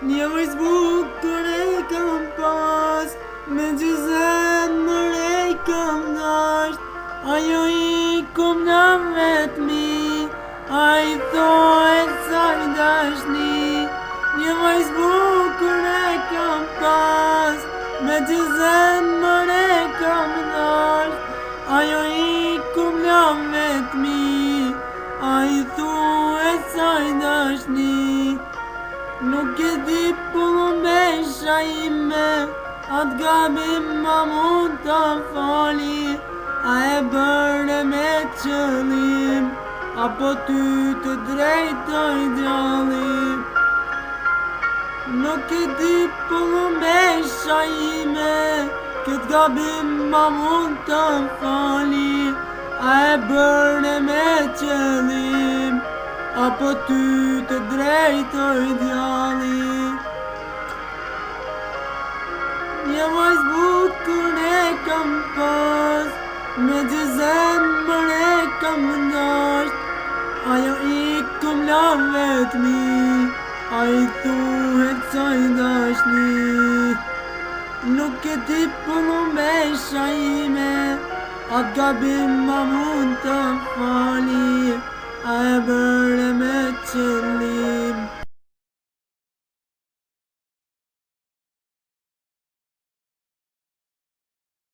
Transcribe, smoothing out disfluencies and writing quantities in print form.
Një Facebook kur e kam pas, me që zemër e kam dasht. Ajo I kum në vetmi, a I thohet sa I dashni. Një Facebook kur e kam pas, me që zemër e kam dasht. Ajo I kum në vetmi, a I thohet sa I dashni. Nuk e di me shajme, atë gabim ma mund të fali. A e bërë me qëllim, apo ty të drejtoj djalli. Nuk e di me shajme, këtë gabim ma mund të fali. A e bërë me qëllim, apo ty të drejtoj djalli. Një Facebook kur e kam pas, me që zemër e kam dasht. Ajo I kum la vetmi, a I thuhet sa I dashni. Nuk e di me shajme, atë gabim ma mund të fali. A e bërë me qëllim,